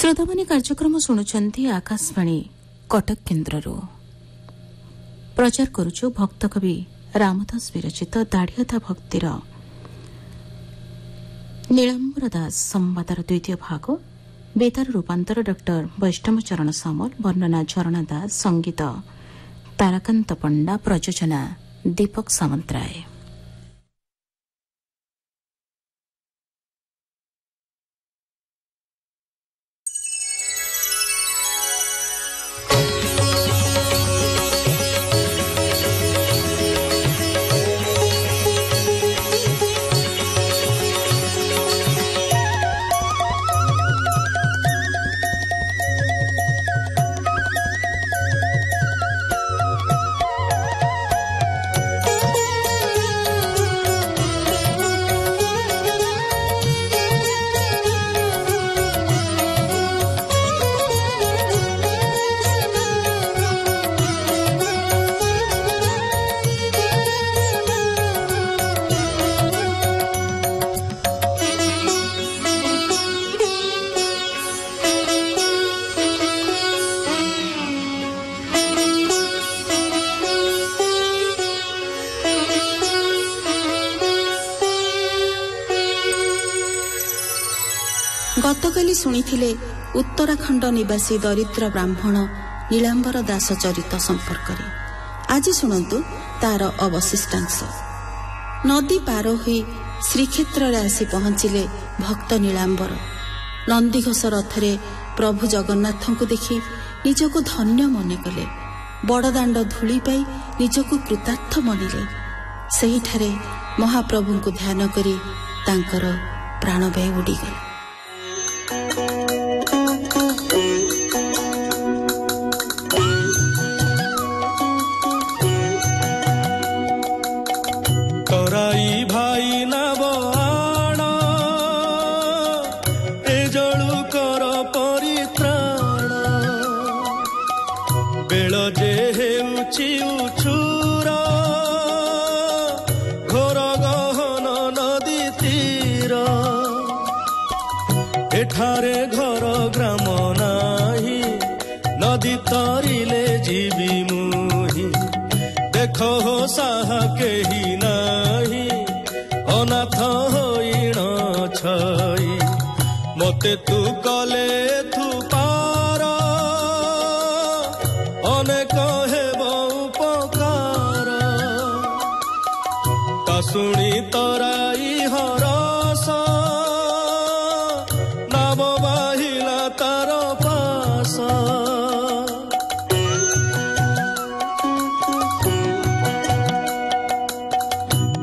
श्रोतामाने कार्यक्रम शुणुचंती आकाशवाणी कटक केन्द्ररू प्रचार करुछु भक्त कवि रामदास विरचित दाढ़ियता भक्तिर नीलांबर दास संवादर द्वितीय भाग बेतार रूपांतर डॉक्टर वैष्णव चरण सामल वर्णना झरणा दास संगीत ताराकांत पंडा प्रयोजना दीपक सामंतराय। गतकाली शुणिथिले उत्तराखंड निवासी दरिद्र ब्राह्मण नीलांबर दास चरित संपर्क में आज शुणु तार अवशिष्टांश। नदी पार हुई श्रीक्षेत्र आसी पहुंचिले भक्त नीलांबर। नंदीघोष रथरे प्रभु जगन्नाथ को देखि निजको धन्य मन कले। बड़दाण्ड धूली पाई निजको कृतार्थ मनिले। सेहिठारे महाप्रभु को ध्यान करी तांकर प्राणव्यय उड़ीगला। एठारे घर ग्राम नाही नदी तरिले जीवी मुही देख हो साहा केही नाही अनाथ होइण छई मते तू कले थु पार अनेक हेब उपकार ता शुणी तराई हरस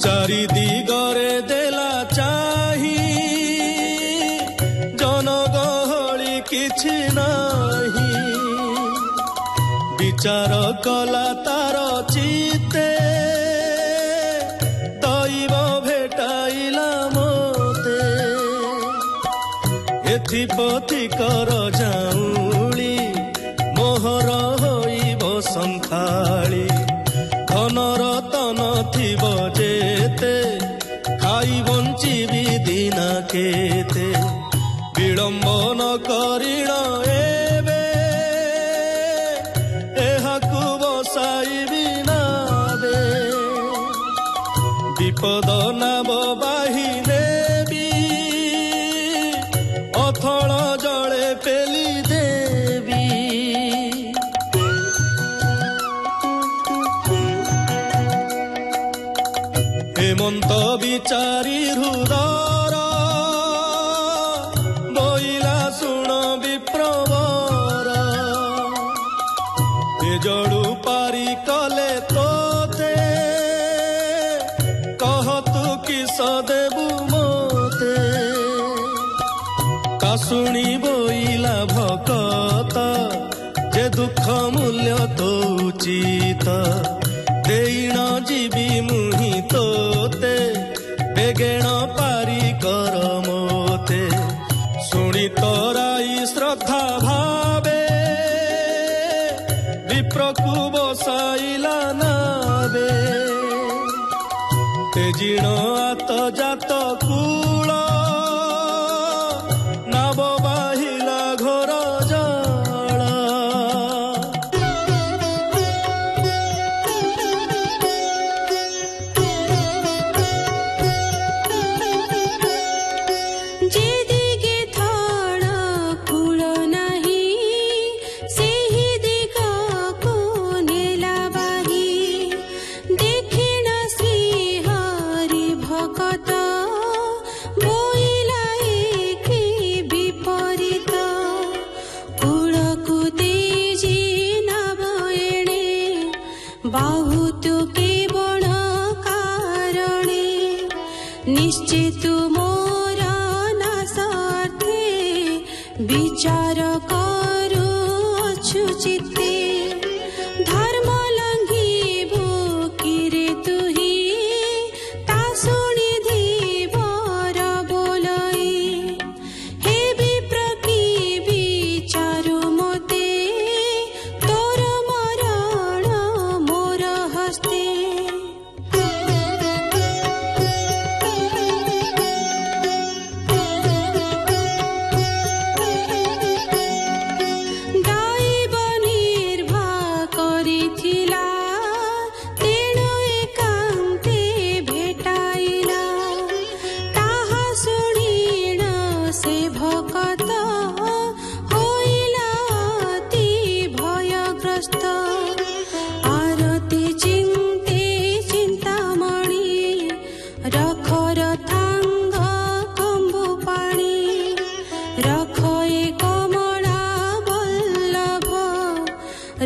चारि दिगरे देला चाही जनगहली किछि नाही विचार कला तार चिते दैव भेटाइला मोते एथि पथि कर जाऊली मोहर होइब संखाली धनर तन थिब जेते खाई बंचिबी दिन केते विलंब न करिण एबे एहाकु बसाइबी नाबे विपद नाम बाही नेबी अथळ जळे पेली देवी हेमंत विचारी हृदर बोइला शुण विप्रवर ए जड़ू पारी कले तोते कहतु किस देबु मोते काशुणी बोइला भकत जे दुख मूल्य तो उचित देण जीवी मुही तोते बेगेण पारी कर मोते शुणी तराई श्रद्धा भावे विप्रकु बसाइला नाबे तेजिण आत जात कूल नाब बाहिला घोर विचार करू अछु चित्ते धर्म लंघिबो किरे तुही ता सुनि धीवर बोलई हे विप्र की विचारु मोते तोर मरण मोर हस्ते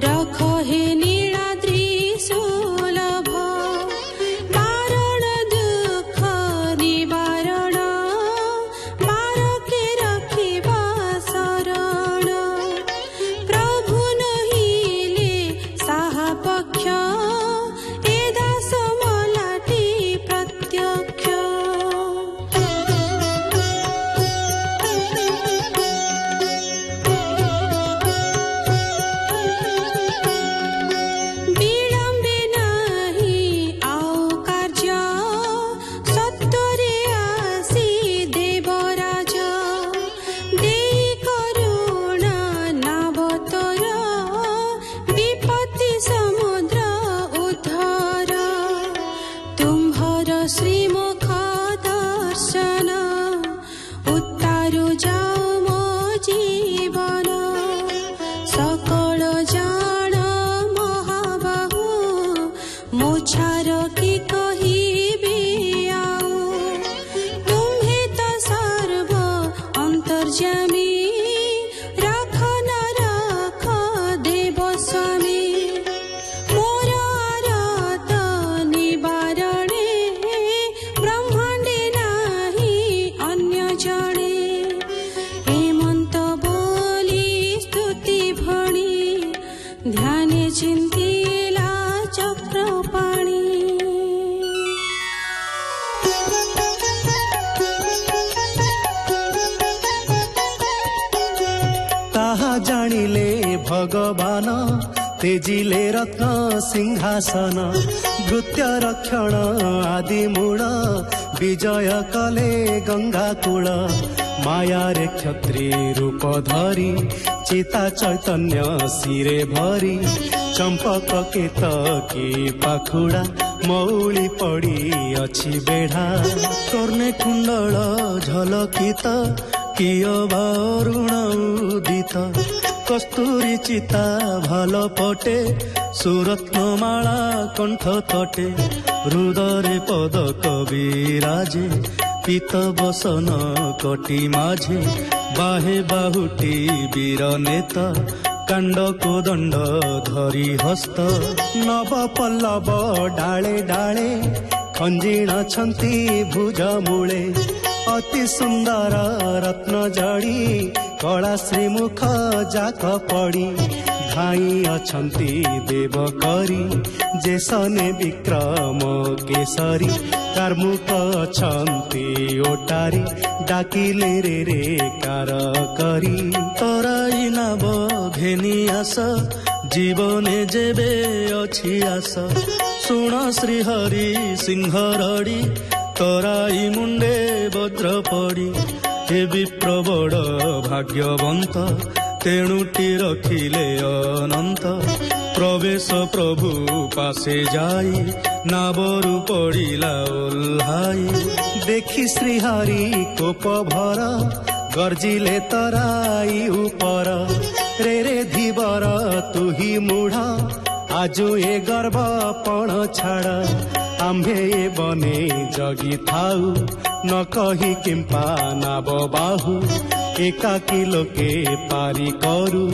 रख हे नीलाद्रि सुलभ बारण दुख निवारण बारके रखिबा शरण प्रभु नहिले साहा पक्ष ए दास मलाटी प्रत्यक्ष श्रीमुख दर्शन उत्तारु जाओ मो जीवन सकल जान महाबाहु मोछार की कहिबे आउ तुम्हे तो सर्व अंतर्यामी राख न राख देव स्वामी मोर आरत निवारणे ब्रह्मांडे नाही अन्य जणे हेमंत बोली स्तुति भणी ध्याने चिंतिला चक्रपाणी ताहा जानिले भगवान तेजिले रत्न सिंहासन भृत्य रक्षण आदि मूल विजय कले गंगा कूल मायारे क्षत्री रूप धरी चिता चैतन्य सिरे भरी चंपक केतकी पाखुड़ा मौली पड़ी अछि बेढ़ा कर्णे कुंडल झलकित किय बारुण उदित कस्तूरी चिता भल पटे सुरत्नमाला कंठ तटे हृदय पदक विराजे पीत बसन कटी माझे बाहे बाहुटी वीर नेता कांड कोदंड धरी हस्त नव पल्लव डाले डाले खंजीण छंती भुज मूले अति सुंदर रत्न जड़ी कला श्रीमुख जाक पड़ी धाई अछंती देव करी जेसने विक्रम केसरी कार्मुक अछंती ओटारी डाकिले रे कार करी तराई नाब घेनी आस जीवने जेबे अछि आस सुण श्रीहरि सिंह रड़ी तराई मुंडे वज्र पड़ी हे विप्र बड़ भाग्यवंत तेणुटी रखिले अनंत प्रवेश प्रभु पासे जाई नाबरू पड़िला ओल्हाई देखी श्रीहरि कोप भर गर्जिले तराई ऊपर रे धीवर तुही मूढ़ आजु ए गर्भ पण छाड़ आम्भे बने जगी थाऊ न कही किंपा नाब बाहु एकाकी लोके पारी करू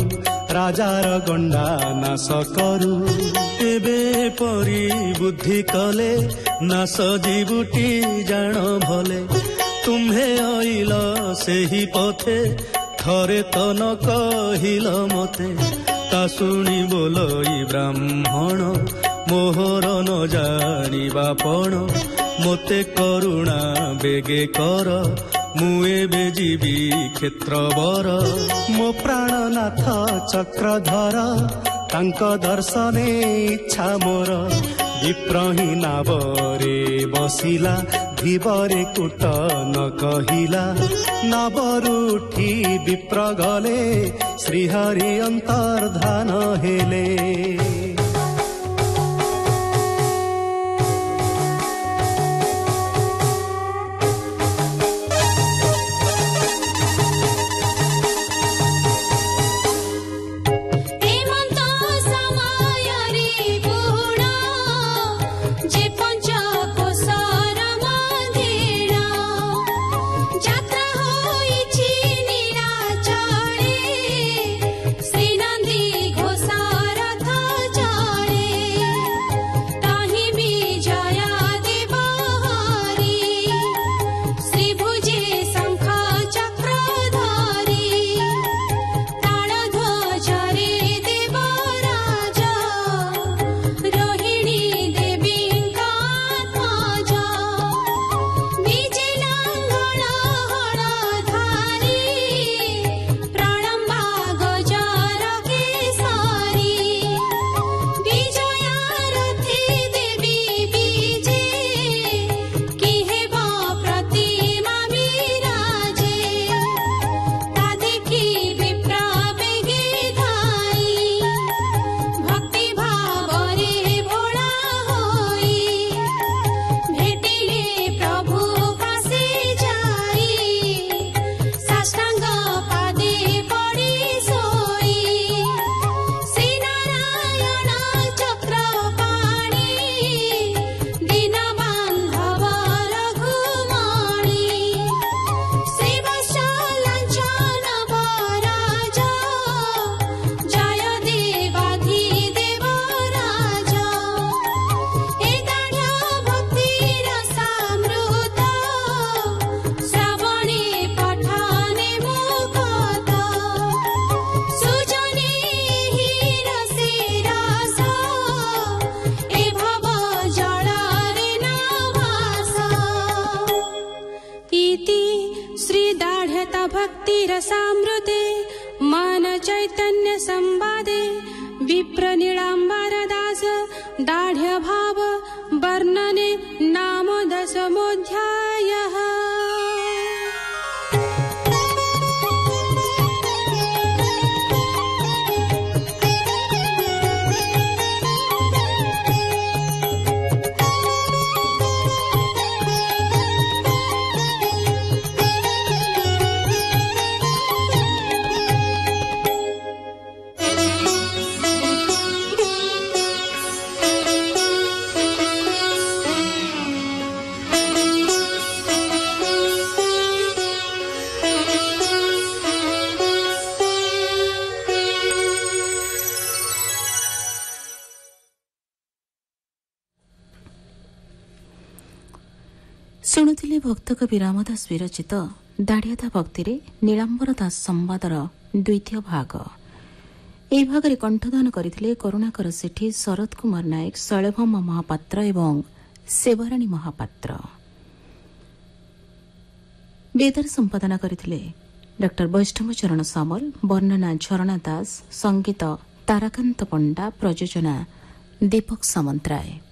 राजार गंडा नाश करू एबे परी बुद्धि कले नाश जीवुटी जान भले तुम्हे आइल सेही पथे ଥରେ ତ ନ କହିଲ ମତେ ତା ଶୁଣି ବୋଲଇ ବ୍ରାହ୍ମଣ ମୋହର ନ ଜାଣିବା ପଣ ମୋତେ କରୁଣା ବେଗେ କର ମୁଁ ଏବେ ଯିବି କ୍ଷେତ୍ରବର ମୋ ପ୍ରାଣନାଥ ଚକ୍ରଧର ତାଙ୍କ ଦର୍ଶନେ ଇଚ୍ଛା ମୋର ବିପ୍ରହିଁ ନାବରେ ବସିଲା ଧୀବରେ କୁଟ ନ କହିଲା ନାବରୁ ଉଠି ବିପ୍ର ଗଲେ ଶ୍ରୀହରି ଅନ୍ତର୍ଧାନ ହେଲେ भक्तिरसामृते मान चैतन्य संवादे विप्र नीलांबर दास दाढ़ भाव वर्णने नाम दशमोऽध्यायः। ଶୁଣୁଥିଲେ ଭକ୍ତ କବି ରାମ ଦାସ ବିରଚିତ ଦାଢ଼ିଆଦା ଭକ୍ତିରେ ନୀଳାମ୍ବର ଦାସ ସମ୍ବାଦର ଦ୍ୱିତୀୟ ଭାଗ। ଏହି ଭାଗରେ କଣ୍ଠଦାନ କରିଥିଲେ କରୁଣାକର ସେଠୀ, ଶରତ କୁମାର ନାୟକ, ଶୈଳଭୌମ ମହାପାତ୍ର ଏବଂ ସେବାରାଣୀ ମହାପାତ୍ର। ବେଦାର ସମ୍ପାଦନା କରିଥିଲେ ଡକ୍ଟର ବୈଷ୍ଣବ ଚରଣ ସାମଲ, ବର୍ଣ୍ଣନା ଝରଣା ଦାସ, ସଙ୍ଗୀତ ତାରାକାନ୍ତ ପଣ୍ଡା, ପ୍ରଯୋଜନା ଦୀପକ ସାମନ୍ତରାୟ।